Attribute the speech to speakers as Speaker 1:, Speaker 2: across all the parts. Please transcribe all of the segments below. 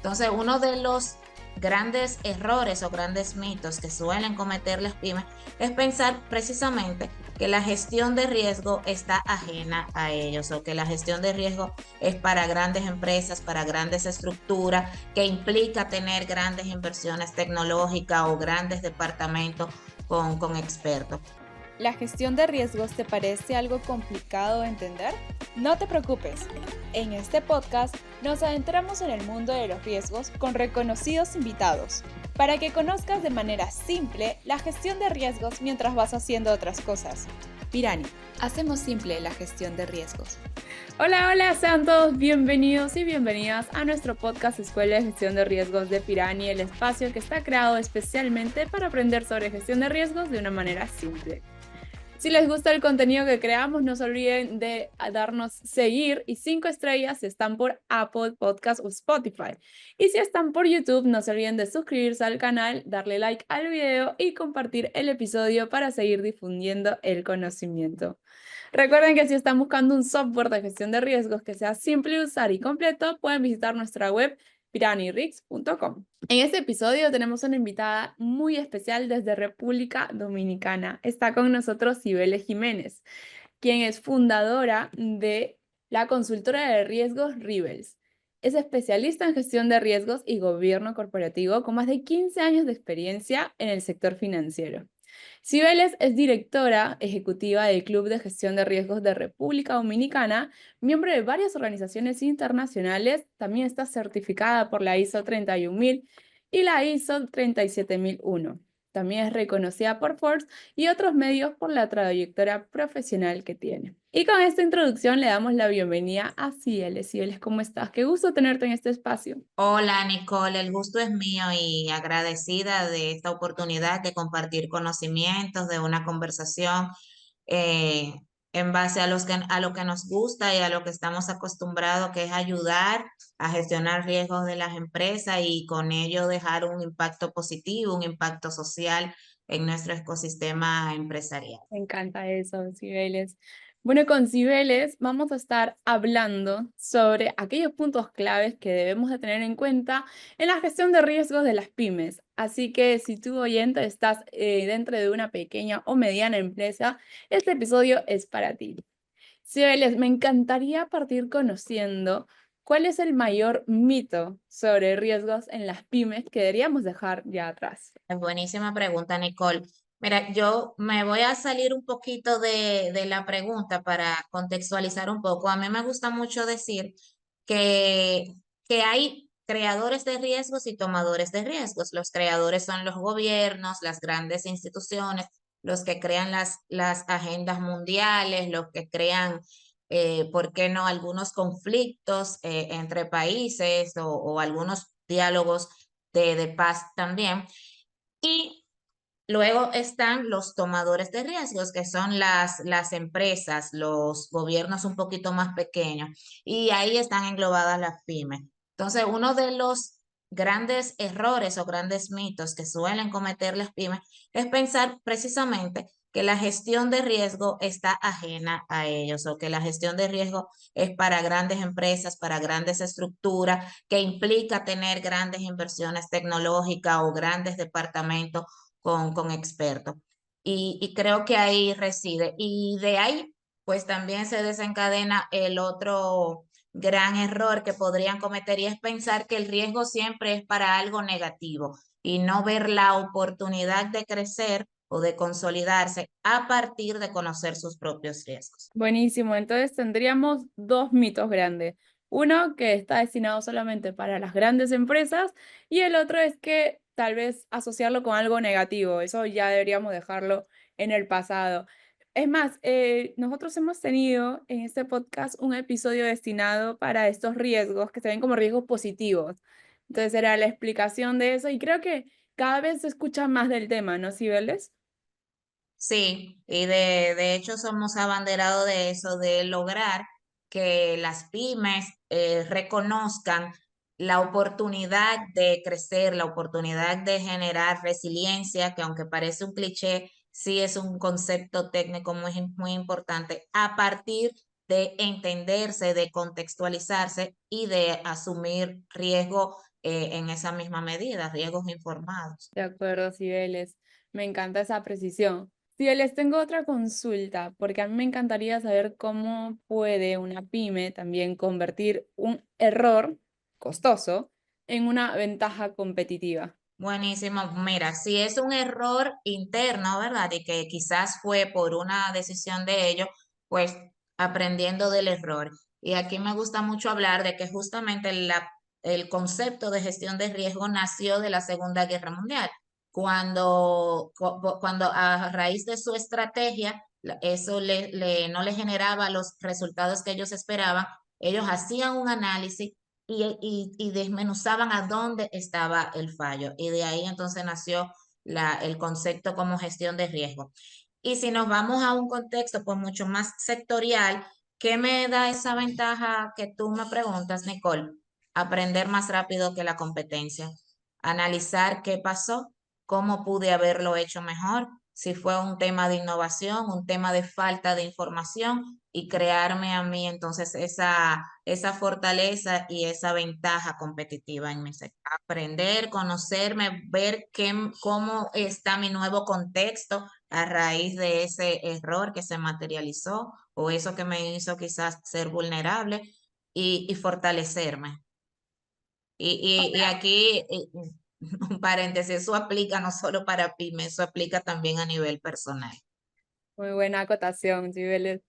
Speaker 1: Entonces, uno de los grandes errores o grandes mitos que suelen cometer las pymes es pensar precisamente que la gestión de riesgo está ajena a ellos o que la gestión de riesgo es para grandes empresas, para grandes estructuras, que implica tener grandes inversiones tecnológicas o grandes departamentos con expertos.
Speaker 2: ¿La gestión de riesgos te parece algo complicado de entender? No te preocupes. En este podcast nos adentramos en el mundo de los riesgos con reconocidos invitados, para que conozcas de manera simple la gestión de riesgos mientras vas haciendo otras cosas. Pirani, hacemos simple la gestión de riesgos. Hola, hola, sean todos bienvenidos y bienvenidas a nuestro podcast Escuela de Gestión de Riesgos de Pirani, el espacio que está creado especialmente para aprender sobre gestión de riesgos de una manera simple. Si les gusta el contenido que creamos, no se olviden de darnos seguir y 5 estrellas si están por Apple Podcast o Spotify. Y si están por YouTube, no se olviden de suscribirse al canal, darle like al video y compartir el episodio para seguir difundiendo el conocimiento. Recuerden que si están buscando un software de gestión de riesgos que sea simple de usar y completo, pueden visitar nuestra web piranirix.com. En este episodio tenemos una invitada muy especial desde República Dominicana. Está con nosotros Cibeles Jiménez, quien es fundadora de la consultora de riesgos Rivels. Es especialista en gestión de riesgos y gobierno corporativo con más de 15 años de experiencia en el sector financiero. Cibeles es directora ejecutiva del Club de Gestión de Riesgos de República Dominicana, miembro de varias organizaciones internacionales, también está certificada por la ISO 31000 y la ISO 37001. También es reconocida por Forbes y otros medios por la trayectoria profesional que tiene. Y con esta introducción le damos la bienvenida a Cibeles. Cibeles, ¿cómo estás? Qué gusto tenerte en este espacio.
Speaker 1: Hola Nicole, el gusto es mío y agradecida de esta oportunidad de compartir conocimientos, de una conversación eh, en base a, a lo que nos gusta y a lo que estamos acostumbrados, que es ayudar a gestionar riesgos de las empresas y con ello dejar un impacto positivo, un impacto social en nuestro ecosistema empresarial.
Speaker 2: Me encanta eso, Cibeles. Bueno, con Cibeles vamos a estar hablando sobre aquellos puntos claves que debemos de tener en cuenta en la gestión de riesgos de las pymes. Así que si tú, oyente, estás dentro de una pequeña o mediana empresa, este episodio es para ti. Cibeles, me encantaría partir conociendo cuál es el mayor mito sobre riesgos en las pymes que deberíamos dejar ya atrás.
Speaker 1: Es buenísima pregunta, Nicole. Mira, yo me voy a salir un poquito de la pregunta para contextualizar un poco. A mí me gusta mucho decir que, que hay creadores de riesgos y tomadores de riesgos. Los creadores son los gobiernos, las grandes instituciones, los que crean las agendas mundiales, los que crean, ¿por qué no?, algunos conflictos entre países o algunos diálogos de paz también. Y luego están los tomadores de riesgos, que son las empresas, los gobiernos un poquito más pequeños, y ahí están englobadas las pymes. Entonces, uno de los grandes errores o grandes mitos que suelen cometer las pymes es pensar precisamente que la gestión de riesgo está ajena a ellos o que la gestión de riesgo es para grandes empresas, para grandes estructuras, que implica tener grandes inversiones tecnológicas o grandes departamentos con expertos. Y creo que ahí reside. Y de ahí, pues también se desencadena el otro gran error que podrían cometer y es pensar que el riesgo siempre es para algo negativo y no ver la oportunidad de crecer o de consolidarse a partir de conocer sus propios riesgos.
Speaker 2: Buenísimo, entonces tendríamos dos mitos grandes. Uno que está destinado solamente para las grandes empresas y el otro es que tal vez asociarlo con algo negativo. Eso ya deberíamos dejarlo en el pasado. Es más, nosotros hemos tenido en este podcast un episodio destinado para estos riesgos que se ven como riesgos positivos. Entonces era la explicación de eso y creo que cada vez se escucha más del tema, ¿no, Cibeles?
Speaker 1: Sí, y de hecho somos abanderados de eso, de lograr que las pymes reconozcan la oportunidad de crecer, la oportunidad de generar resiliencia, que aunque parece un cliché, sí es un concepto técnico muy importante, a partir de entenderse, de contextualizarse y de asumir riesgo en esa misma medida, riesgos informados.
Speaker 2: De acuerdo, Cibeles. Me encanta esa precisión. Cibeles, tengo otra consulta, porque a mí me encantaría saber cómo puede una pyme también convertir un error costoso en una ventaja competitiva.
Speaker 1: Buenísimo. Mira, si es un error interno, ¿verdad? Y que quizás fue por una decisión de ellos, pues aprendiendo del error. Y aquí me gusta mucho hablar de que justamente el concepto de gestión de riesgo nació de la Segunda Guerra Mundial, cuando a raíz de su estrategia, eso no le generaba los resultados que ellos esperaban, ellos hacían un análisis y desmenuzaban a dónde estaba el fallo. Y de ahí entonces nació el concepto como gestión de riesgo. Y si nos vamos a un contexto pues mucho más sectorial, ¿qué me da esa ventaja que tú me preguntas, Nicole? Aprender más rápido que la competencia, analizar qué pasó, cómo pude haberlo hecho mejor, si fue un tema de innovación, un tema de falta de información y crearme a mí entonces esa fortaleza y esa ventaja competitiva en mi sector. Aprender, conocerme, ver cómo está mi nuevo contexto a raíz de ese error que se materializó o eso que me hizo quizás ser vulnerable y fortalecerme. Y aquí, un paréntesis, eso aplica no solo para pymes, eso aplica también a nivel personal.
Speaker 2: Muy buena acotación, Cibeles.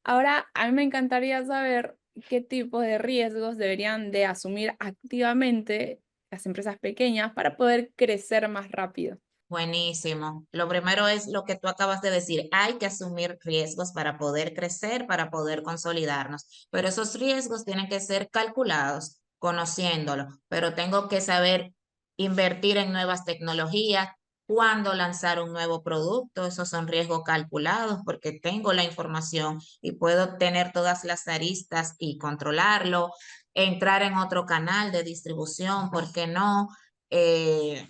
Speaker 2: Ahora, a mí me encantaría saber qué tipo de riesgos deberían de asumir activamente las empresas pequeñas para poder crecer más rápido.
Speaker 1: Buenísimo. Lo primero es lo que tú acabas de decir. Hay que asumir riesgos para poder crecer, para poder consolidarnos. Pero esos riesgos tienen que ser calculados, conociéndolo. Pero tengo que saber invertir en nuevas tecnologías, cuándo lanzar un nuevo producto. Esos son riesgos calculados porque tengo la información y puedo tener todas las aristas y controlarlo. Entrar en otro canal de distribución, ¿por qué no? Eh,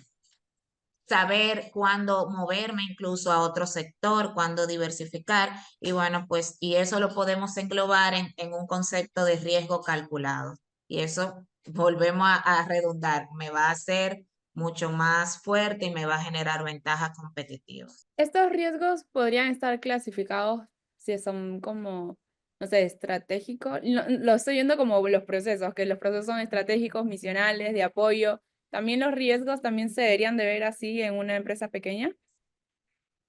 Speaker 1: Saber cuándo moverme incluso a otro sector, cuándo diversificar, y bueno, pues, y eso lo podemos englobar en un concepto de riesgo calculado. Y eso, volvemos a redundar, me va a hacer mucho más fuerte y me va a generar ventajas competitivas.
Speaker 2: Estos riesgos podrían estar clasificados si son como, no sé, estratégicos. Lo estoy viendo como los procesos, que los procesos son estratégicos, misionales, de apoyo. También los riesgos también se deberían de ver así en una empresa pequeña.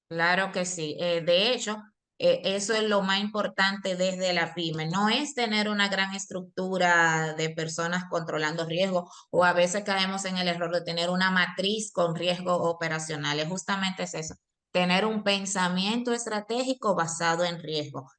Speaker 1: Claro que sí. De hecho, eso es lo más importante desde la pyme. No es tener una gran estructura de personas controlando riesgo o a veces caemos en el error de tener una matriz con riesgos operacionales. Justamente es eso, tener un pensamiento estratégico basado en riesgo,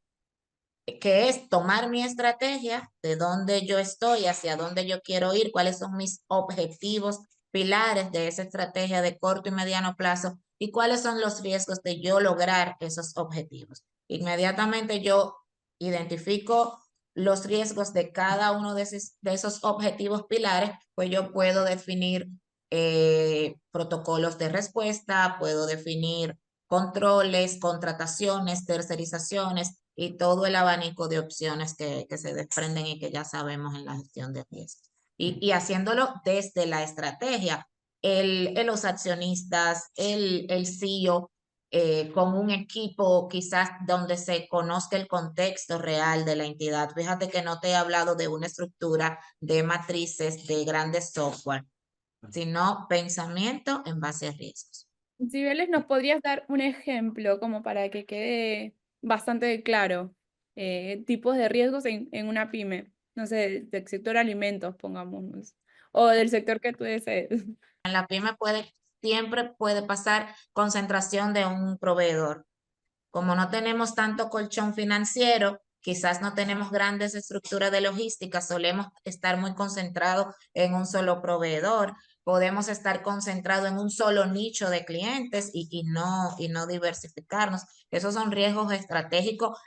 Speaker 1: que es tomar mi estrategia, de dónde yo estoy, hacia dónde yo quiero ir, cuáles son mis objetivos, pilares de esa estrategia de corto y mediano plazo y cuáles son los riesgos de yo lograr esos objetivos. Inmediatamente yo identifico los riesgos de cada uno de esos objetivos pilares, pues yo puedo definir protocolos de respuesta, puedo definir controles, contrataciones, tercerizaciones y todo el abanico de opciones que se desprenden y que ya sabemos en la gestión de riesgos. Y haciéndolo desde la estrategia, los accionistas, el CEO, con un equipo quizás donde se conozca el contexto real de la entidad. Fíjate que no te he hablado de una estructura de matrices de grandes software, sino pensamiento en base a riesgos.
Speaker 2: Cibeles, ¿nos podrías dar un ejemplo como para que quede bastante claro tipos de riesgos en una pyme? No sé, del sector alimentos, pongamos, o del sector que tú desees.
Speaker 1: En la pyme siempre puede pasar concentración de un proveedor. Como no tenemos tanto colchón financiero, quizás no tenemos grandes estructuras de logística, solemos estar muy concentrados en un solo proveedor, podemos estar concentrados en un solo nicho de clientes y no diversificarnos. Esos son riesgos estratégicos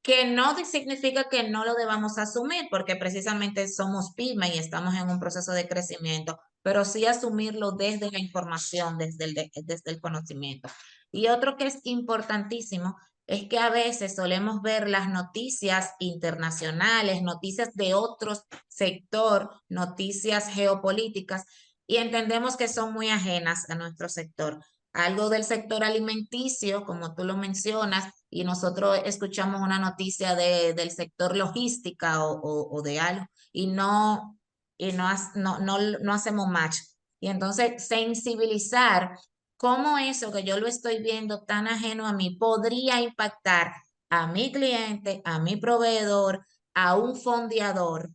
Speaker 1: que no significa que no lo debamos asumir, porque precisamente somos pyme y estamos en un proceso de crecimiento, pero sí asumirlo desde la información, desde el conocimiento. Y otro que es importantísimo es que a veces solemos ver las noticias internacionales, noticias de otro sector, noticias geopolíticas, y entendemos que son muy ajenas a nuestro sector. Algo del sector alimenticio, como tú lo mencionas, y nosotros escuchamos una noticia del sector logística o de algo, y no hacemos match. Y entonces sensibilizar cómo eso que yo lo estoy viendo tan ajeno a mí podría impactar a mi cliente, a mi proveedor, a un fondeador.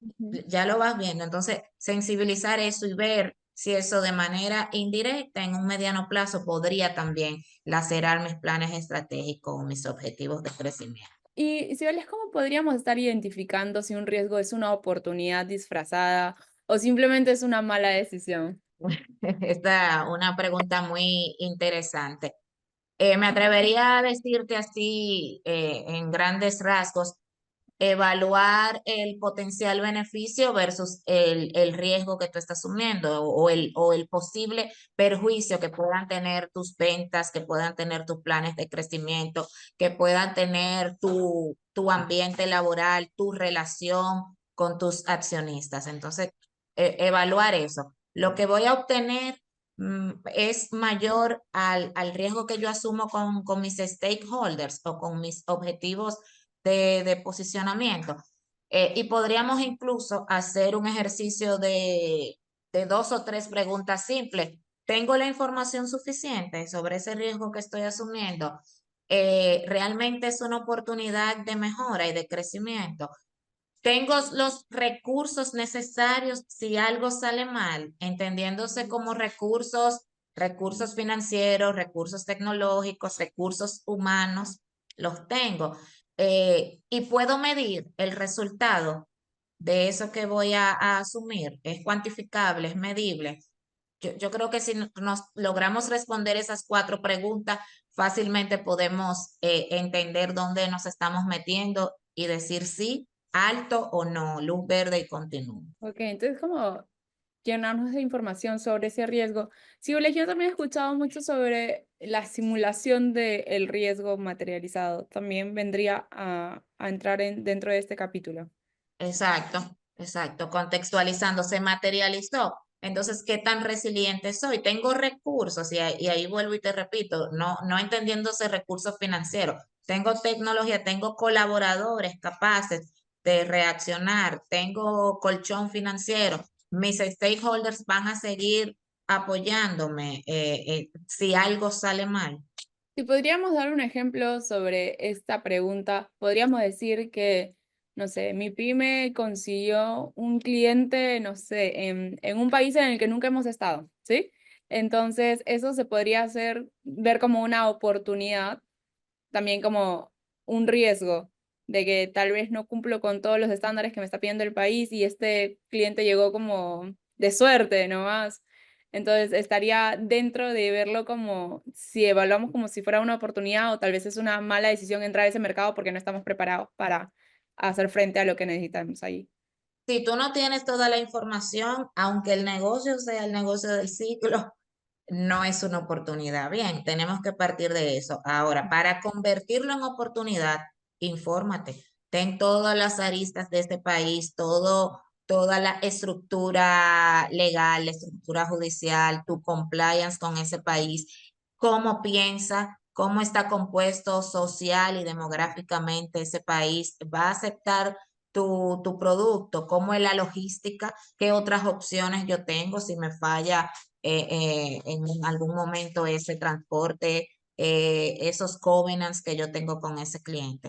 Speaker 2: Ujú.
Speaker 1: Ya lo vas viendo. Entonces, sensibilizar eso y ver si eso de manera indirecta en un mediano plazo podría también lacerar mis planes estratégicos o mis objetivos de crecimiento.
Speaker 2: Y si vales, ¿cómo podríamos estar identificando si un riesgo es una oportunidad disfrazada o simplemente es una mala decisión?
Speaker 1: Esta es una pregunta muy interesante. Me atrevería a decirte así, en grandes rasgos, evaluar el potencial beneficio versus el riesgo que tú estás asumiendo o el posible perjuicio que puedan tener tus ventas, que puedan tener tus planes de crecimiento, que puedan tener tu ambiente laboral, tu relación con tus accionistas. Entonces, evaluar eso. Lo que voy a obtener es mayor al riesgo que yo asumo con mis stakeholders o con mis objetivos de posicionamiento. Y podríamos incluso hacer un ejercicio de dos o tres preguntas simples. ¿Tengo la información suficiente sobre ese riesgo que estoy asumiendo? ¿Realmente es una oportunidad de mejora y de crecimiento? ¿Tengo los recursos necesarios si algo sale mal? Entendiéndose como recursos financieros, recursos tecnológicos, recursos humanos, los tengo. Y puedo medir el resultado de eso que voy a asumir. Es cuantificable, es medible. Yo creo que si nos logramos responder esas cuatro preguntas, fácilmente podemos entender dónde nos estamos metiendo y decir sí, alto o no, luz verde y continúo.
Speaker 2: Ok, entonces como llenarnos de información sobre ese riesgo. Sí, Oleg, yo también he escuchado mucho sobre la simulación del riesgo materializado. También vendría a entrar dentro de este capítulo.
Speaker 1: Exacto, exacto. Contextualizando, se materializó. Entonces, ¿qué tan resiliente soy? Tengo recursos, y ahí vuelvo y te repito, no entendiéndose recursos financieros. Tengo tecnología, tengo colaboradores capaces de reaccionar, tengo colchón financiero. Mis stakeholders van a seguir apoyándome si algo sale mal.
Speaker 2: Si podríamos dar un ejemplo sobre esta pregunta, podríamos decir que, no sé, mi pyme consiguió un cliente, no sé, en un país en el que nunca hemos estado, ¿sí? Entonces, eso se podría hacer, ver como una oportunidad, también como un riesgo de que tal vez no cumplo con todos los estándares que me está pidiendo el país y este cliente llegó como de suerte nomás. Entonces estaría dentro de verlo como si evaluamos como si fuera una oportunidad o tal vez es una mala decisión entrar a ese mercado porque no estamos preparados para hacer frente a lo que necesitamos ahí.
Speaker 1: Si tú no tienes toda la información, aunque el negocio sea el negocio del siglo, no es una oportunidad. Bien, tenemos que partir de eso. Ahora, para convertirlo en oportunidad, infórmate. Ten todas las aristas de este país, toda la estructura legal, la estructura judicial, tu compliance con ese país, cómo piensa, cómo está compuesto social y demográficamente ese país, va a aceptar tu producto, cómo es la logística, qué otras opciones yo tengo si me falla en algún momento ese transporte, esos covenants que yo tengo con ese cliente.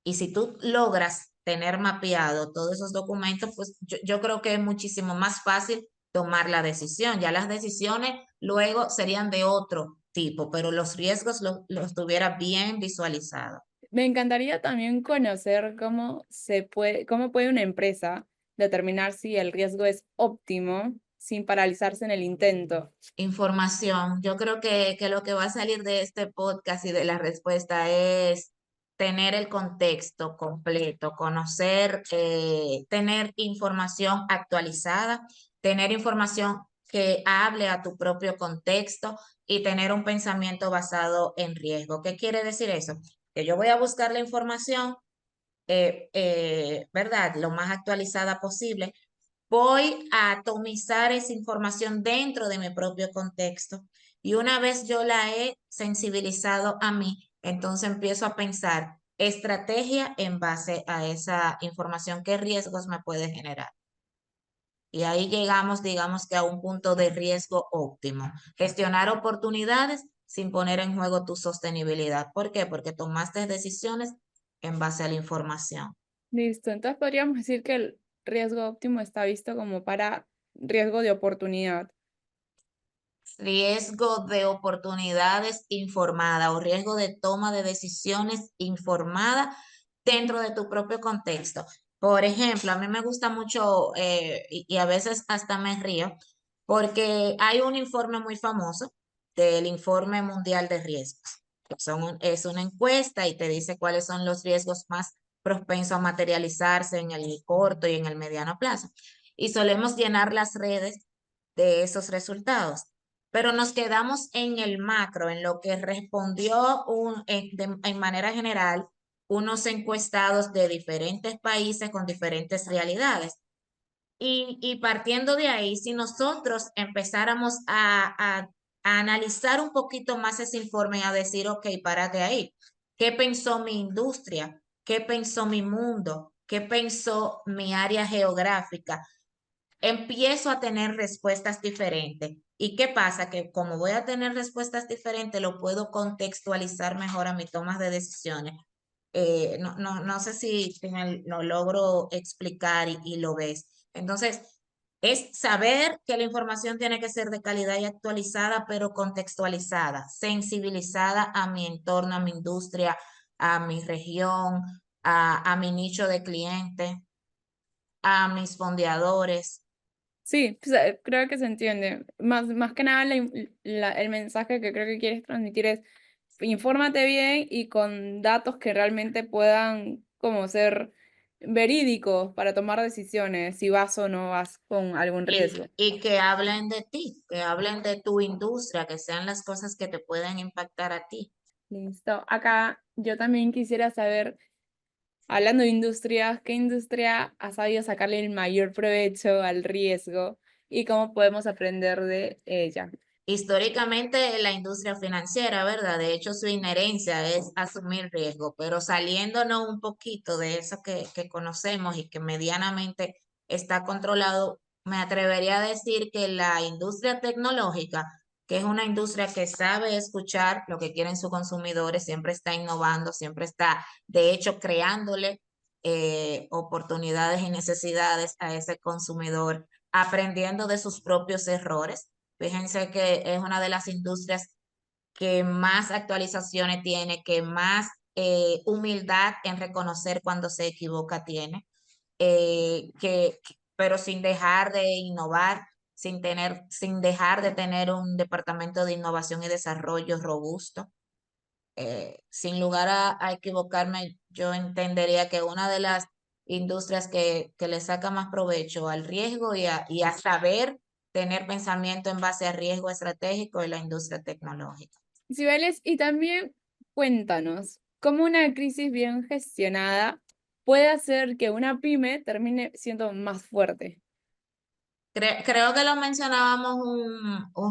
Speaker 1: Y si tú logras tener mapeado todos esos documentos, pues yo creo que es muchísimo más fácil tomar la decisión. Ya las decisiones luego serían de otro tipo, pero los riesgos los tuviera bien visualizados.
Speaker 2: Me encantaría también conocer cómo puede una empresa determinar si el riesgo es óptimo sin paralizarse en el intento.
Speaker 1: Información. Yo creo que lo que va a salir de este podcast y de la respuesta es tener el contexto completo, conocer, tener información actualizada, tener información que hable a tu propio contexto y tener un pensamiento basado en riesgo. ¿Qué quiere decir eso? Que yo voy a buscar la información, ¿verdad? Lo más actualizada posible. Voy a atomizar esa información dentro de mi propio contexto y una vez yo la he sensibilizado a mí, entonces empiezo a pensar estrategia en base a esa información, qué riesgos me puede generar. Y ahí llegamos, digamos que a un punto de riesgo óptimo. Gestionar oportunidades sin poner en juego tu sostenibilidad. ¿Por qué? Porque tomaste decisiones en base a la información.
Speaker 2: Listo, entonces podríamos decir que el riesgo óptimo está visto como para riesgo de oportunidad.
Speaker 1: Riesgo de oportunidades informada o riesgo de toma de decisiones informada dentro de tu propio contexto. Por ejemplo, a mí me gusta mucho y a veces hasta me río porque hay un informe muy famoso del Informe Mundial de Riesgos. Es una encuesta y te dice cuáles son los riesgos más propensos a materializarse en el corto y en el mediano plazo. Y solemos llenar las redes de esos resultados, pero nos quedamos en el macro, en lo que respondió en manera general unos encuestados de diferentes países con diferentes realidades. Y partiendo de ahí, si nosotros empezáramos a analizar un poquito más ese informe y a decir, ok, párate ahí, ¿qué pensó mi industria? ¿Qué pensó mi mundo? ¿Qué pensó mi área geográfica? Empiezo a tener respuestas diferentes. ¿Y qué pasa? Que como voy a tener respuestas diferentes, lo puedo contextualizar mejor a mi toma de decisiones. No sé si lo logro explicar y lo ves. Entonces, es saber que la información tiene que ser de calidad y actualizada, pero contextualizada, sensibilizada a mi entorno, a mi industria, a mi región, a mi nicho de clientes, a mis fondeadores.
Speaker 2: Sí, pues, creo que se entiende. Más que nada el mensaje que creo que quieres transmitir es infórmate bien y con datos que realmente puedan como ser verídicos para tomar decisiones si vas o no vas con algún riesgo.
Speaker 1: Y que hablen de ti, que hablen de tu industria, que sean las cosas que te pueden impactar a ti.
Speaker 2: Listo. Acá yo también quisiera saber, hablando de industrias, ¿qué industria ha sabido sacarle el mayor provecho al riesgo y cómo podemos aprender de ella?
Speaker 1: Históricamente la industria financiera, ¿verdad? De hecho, su inherencia es asumir riesgo, pero saliéndonos un poquito de eso que conocemos y que medianamente está controlado, me atrevería a decir que la industria tecnológica, que es una industria que sabe escuchar lo que quieren sus consumidores, siempre está innovando, siempre está, de hecho, creándole oportunidades y necesidades a ese consumidor, aprendiendo de sus propios errores. Fíjense que es una de las industrias que más actualizaciones tiene, que más humildad en reconocer cuando se equivoca tiene, pero sin dejar de innovar, sin dejar de tener un departamento de innovación y desarrollo robusto. Sin lugar a equivocarme, yo entendería que una de las industrias que le saca más provecho al riesgo y a saber tener pensamiento en base a riesgo estratégico es la industria tecnológica.
Speaker 2: Cibeles, y también cuéntanos, ¿cómo una crisis bien gestionada puede hacer que una pyme termine siendo más fuerte?
Speaker 1: Creo que lo mencionábamos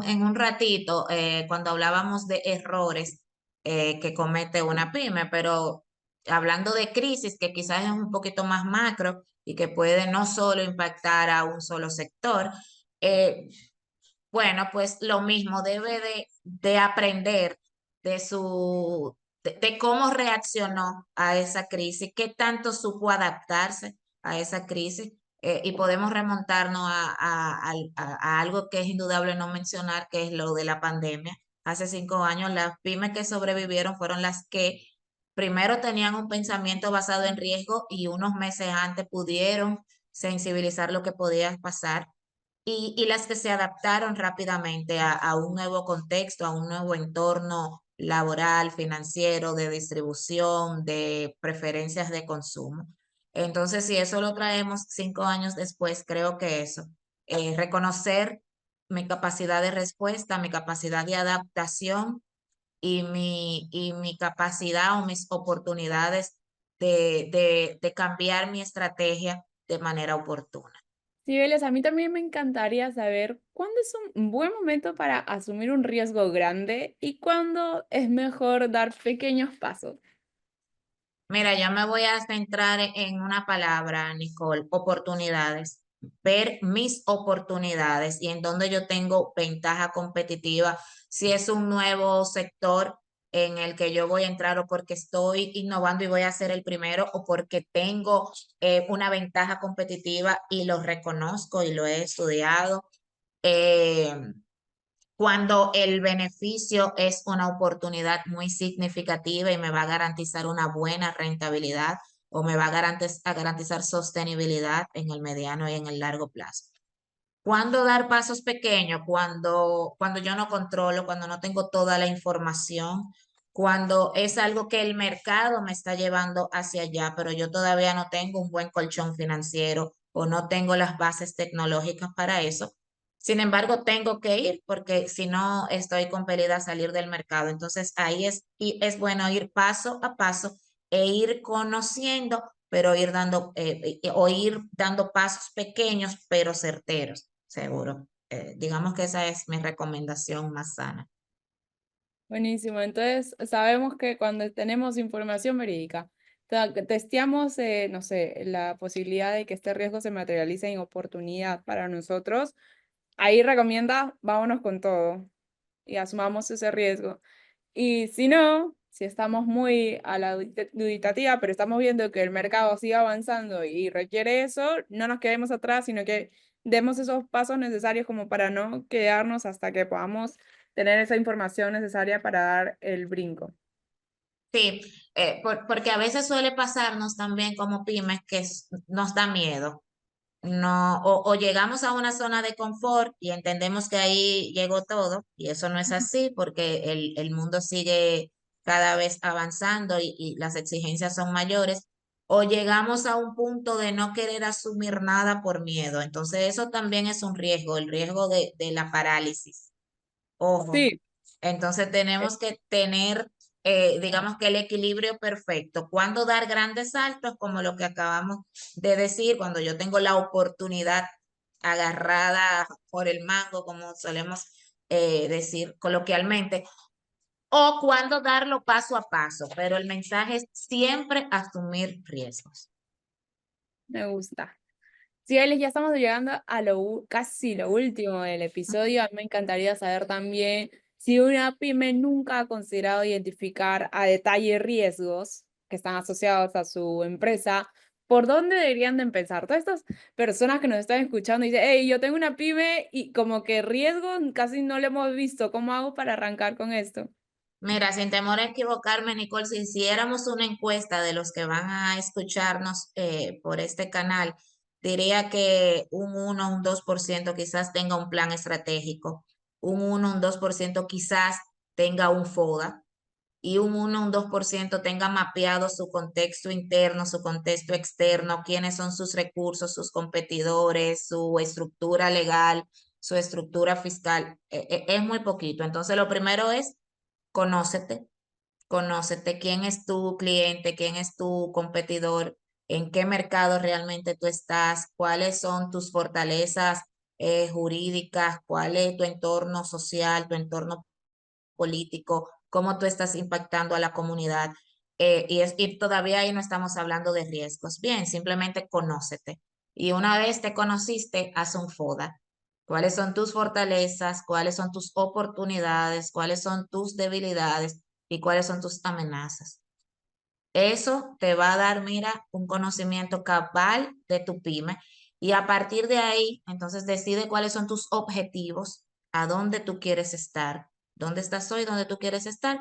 Speaker 1: en un ratito cuando hablábamos de errores que comete una pyme, pero hablando de crisis que quizás es un poquito más macro y que puede no solo impactar a un solo sector, eh, bueno, pues lo mismo, debe de aprender de cómo reaccionó a esa crisis, qué tanto supo adaptarse a esa crisis, y podemos remontarnos a algo que es indudable no mencionar, que es lo de la pandemia. Hace 5 años, las pymes que sobrevivieron fueron las que primero tenían un pensamiento basado en riesgo y unos meses antes pudieron sensibilizar lo que podía pasar y las que se adaptaron rápidamente a un nuevo contexto, a un nuevo entorno laboral, financiero, de distribución, de preferencias de consumo. Entonces, si eso lo traemos 5 años después, creo que eso, reconocer mi capacidad de respuesta, mi capacidad de adaptación y mi capacidad o mis oportunidades de cambiar mi estrategia de manera oportuna.
Speaker 2: Cibeles, a mí también me encantaría saber cuándo es un buen momento para asumir un riesgo grande y cuándo es mejor dar pequeños pasos.
Speaker 1: Mira, yo me voy a centrar en una palabra, Nicole, oportunidades. Ver mis oportunidades y en donde yo tengo ventaja competitiva, si es un nuevo sector en el que yo voy a entrar o porque estoy innovando y voy a ser el primero o porque tengo una ventaja competitiva y lo reconozco y lo he estudiado. Eh, Cuando el beneficio es una oportunidad muy significativa y me va a garantizar una buena rentabilidad o me va a garantizar sostenibilidad en el mediano y en el largo plazo. ¿Cuándo dar pasos pequeños? Cuando yo no controlo, cuando no tengo toda la información, cuando es algo que el mercado me está llevando hacia allá, pero yo todavía no tengo un buen colchón financiero o no tengo las bases tecnológicas para eso. Sin embargo, tengo que ir porque si no estoy compelida a salir del mercado. Entonces ahí y es bueno ir paso a paso e ir conociendo, pero ir dando pasos pequeños, pero certeros. Seguro. Digamos que esa es mi recomendación más sana.
Speaker 2: Buenísimo. Entonces, sabemos que cuando tenemos información verídica, testeamos, no sé, la posibilidad de que este riesgo se materialice en oportunidad para nosotros. Ahí recomienda, vámonos con todo y asumamos ese riesgo. Y si no, si estamos muy a la duditativa, pero estamos viendo que el mercado sigue avanzando y requiere eso, no nos quedemos atrás, sino que demos esos pasos necesarios como para no quedarnos hasta que podamos tener esa información necesaria para dar el brinco.
Speaker 1: Sí, porque a veces suele pasarnos también como pymes que nos da miedo. No, o llegamos a una zona de confort y entendemos que ahí llegó todo, y eso no es así porque el mundo sigue cada vez avanzando y las exigencias son mayores, o llegamos a un punto de no querer asumir nada por miedo. Entonces eso también es un riesgo, el riesgo de la parálisis. Ojo.
Speaker 2: Sí,
Speaker 1: Entonces
Speaker 2: eh,
Speaker 1: tenemos que tener, digamos que el equilibrio perfecto. Cuando dar grandes saltos, como lo que acabamos de decir, cuando yo tengo la oportunidad agarrada por el mango, como solemos decir coloquialmente, o cuando darlo paso a paso, pero el mensaje es siempre asumir riesgos.
Speaker 2: me gusta. Sí, Alex, ya estamos llegando a casi lo último del episodio. A mí me encantaría saber también si una pyme nunca ha considerado identificar a detalle riesgos que están asociados a su empresa, ¿por dónde deberían de empezar? Todas estas personas que nos están escuchando y dicen, hey, yo tengo una pyme y como que riesgos casi no lo hemos visto. ¿Cómo hago para arrancar con esto?
Speaker 1: Mira, sin temor a equivocarme, Nicole, si hiciéramos una encuesta de los que van a escucharnos por este canal, diría que un 1, un 2% quizás tenga un plan estratégico, un 1, un 2% quizás tenga un FODA y un 1, un 2% tenga mapeado su contexto interno, su contexto externo, quiénes son sus recursos, sus competidores, su estructura legal, su estructura fiscal. Es muy poquito. Entonces, lo primero es conócete, conócete quién es tu cliente, quién es tu competidor, en qué mercado realmente tú estás, cuáles son tus fortalezas jurídicas, cuál es tu entorno social, tu entorno político, cómo tú estás impactando a la comunidad. Y todavía ahí no estamos hablando de riesgos. Bien, simplemente conócete. Y una vez te conociste, haz un FODA. ¿Cuáles son tus fortalezas? ¿Cuáles son tus oportunidades? ¿Cuáles son tus debilidades? ¿Y cuáles son tus amenazas? Eso te va a dar, mira, un conocimiento cabal de tu pyme y a partir de ahí, entonces decide cuáles son tus objetivos, a dónde tú quieres estar, dónde estás hoy, dónde tú quieres estar.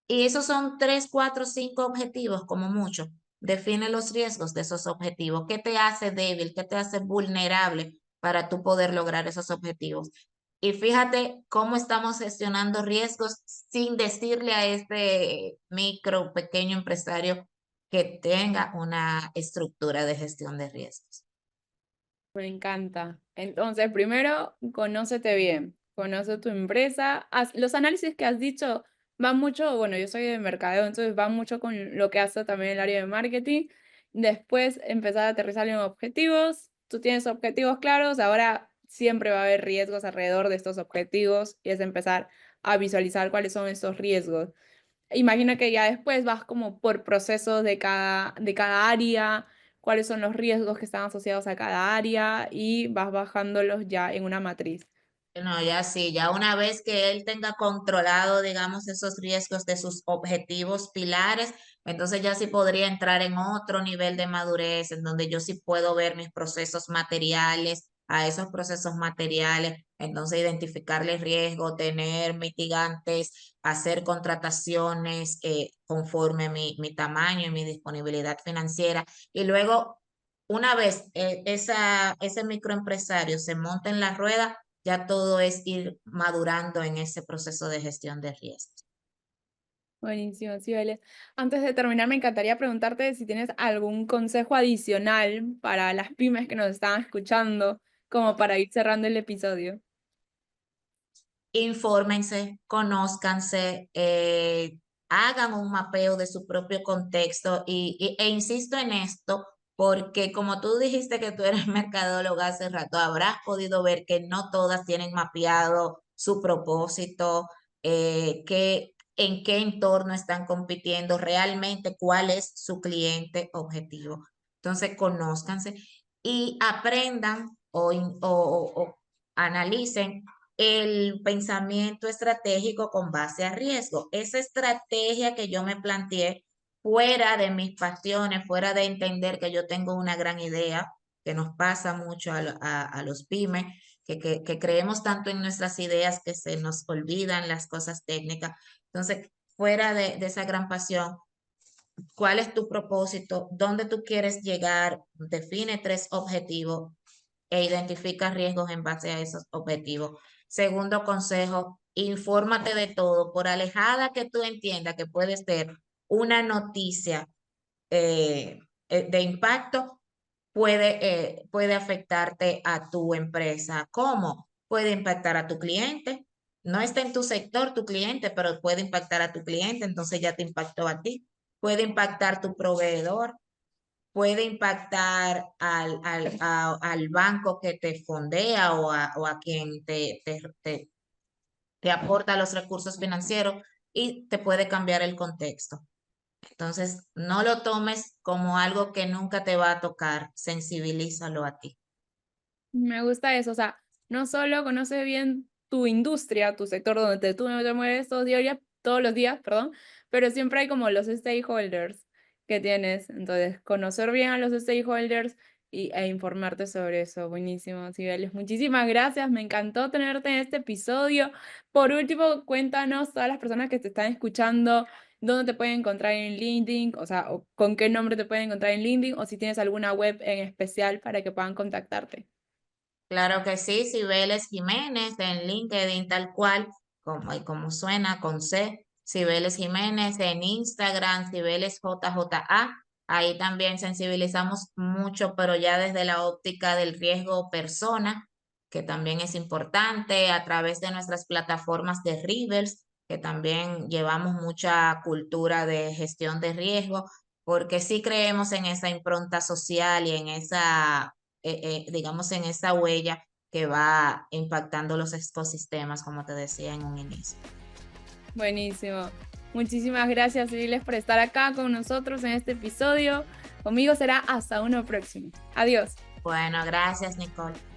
Speaker 1: Y esos son 3, 4, 5 objetivos como mucho. Define los riesgos de esos objetivos. ¿Qué te hace débil? ¿Qué te hace vulnerable para tú poder lograr esos objetivos? Y fíjate cómo estamos gestionando riesgos sin decirle a este micro, pequeño empresario que tenga una estructura de gestión de riesgos.
Speaker 2: Me encanta. Entonces, primero, conócete bien, conoce tu empresa. Los análisis que has dicho van mucho, bueno, yo soy de mercadeo, entonces van mucho con lo que hace también el área de marketing. Después, empezar a aterrizar en objetivos. Tú tienes objetivos claros, ahora siempre va a haber riesgos alrededor de estos objetivos y es empezar a visualizar cuáles son estos riesgos. Imagino que ya después vas como por procesos de cada área, cuáles son los riesgos que están asociados a cada área y vas bajándolos ya en una matriz.
Speaker 1: No, ya sí, ya una vez que él tenga controlado, digamos, esos riesgos de sus objetivos pilares, entonces ya sí podría entrar en otro nivel de madurez, en donde yo sí puedo ver mis procesos materiales, a esos procesos materiales, entonces identificarles riesgo, tener mitigantes, hacer contrataciones conforme mi tamaño y mi disponibilidad financiera. Y luego, una vez ese microempresario se monta en la rueda, ya todo es ir madurando en ese proceso de gestión de riesgos.
Speaker 2: Buenísimo, sí, vale. Antes de terminar, me encantaría preguntarte si tienes algún consejo adicional para las pymes que nos están escuchando, como para ir cerrando el episodio.
Speaker 1: Infórmense, conózcanse, hagan un mapeo de su propio contexto e insisto en esto porque como tú dijiste que tú eres mercadóloga hace rato, habrás podido ver que no todas tienen mapeado su propósito, en qué entorno están compitiendo, realmente cuál es su cliente objetivo. Entonces, conózcanse y aprendan o analicen el pensamiento estratégico con base a riesgo. Esa estrategia que yo me planteé fuera de mis pasiones, fuera de entender que yo tengo una gran idea, que nos pasa mucho a los pymes, que creemos tanto en nuestras ideas que se nos olvidan las cosas técnicas. Entonces, fuera de esa gran pasión, ¿cuál es tu propósito? ¿Dónde tú quieres llegar? Define 3 objetivos e identifica riesgos en base a esos objetivos. Segundo consejo, infórmate de todo, por alejada que tú entiendas que puede ser una noticia de impacto, puede afectarte a tu empresa. ¿Cómo? Puede impactar a tu cliente. No está en tu sector tu cliente, pero puede impactar a tu cliente, entonces ya te impactó a ti. Puede impactar tu proveedor, puede impactar al banco que te fondea o a quien te aporta los recursos financieros y te puede cambiar el contexto. Entonces, no lo tomes como algo que nunca te va a tocar, sensibilízalo a ti.
Speaker 2: Me gusta eso, o sea, no solo conoce bien tu industria, tu sector donde tú te mueves todos los días, perdón, pero siempre hay como los stakeholders que tienes. Entonces, conocer bien a los stakeholders e informarte sobre eso. Buenísimo, Cibeles. Muchísimas gracias, me encantó tenerte en este episodio. Por último, cuéntanos, todas las personas que te están escuchando, dónde te pueden encontrar en LinkedIn, o sea, o con qué nombre te pueden encontrar en LinkedIn, o si tienes alguna web en especial para que puedan contactarte.
Speaker 1: Claro que sí, Cibeles Jiménez en LinkedIn, tal cual, como suena, con C, Cibeles Jiménez en Instagram, Cibeles JJA. Ahí también sensibilizamos mucho, pero ya desde la óptica del riesgo persona, que también es importante, a través de nuestras plataformas de Rivers, que también llevamos mucha cultura de gestión de riesgo, porque sí creemos en esa impronta social y en esa digamos, en esa huella que va impactando los ecosistemas, como te decía en un inicio.
Speaker 2: Buenísimo. Muchísimas gracias, Civiles, por estar acá con nosotros en este episodio. Conmigo será hasta uno próximo. Adiós.
Speaker 1: Bueno, gracias, Nicole.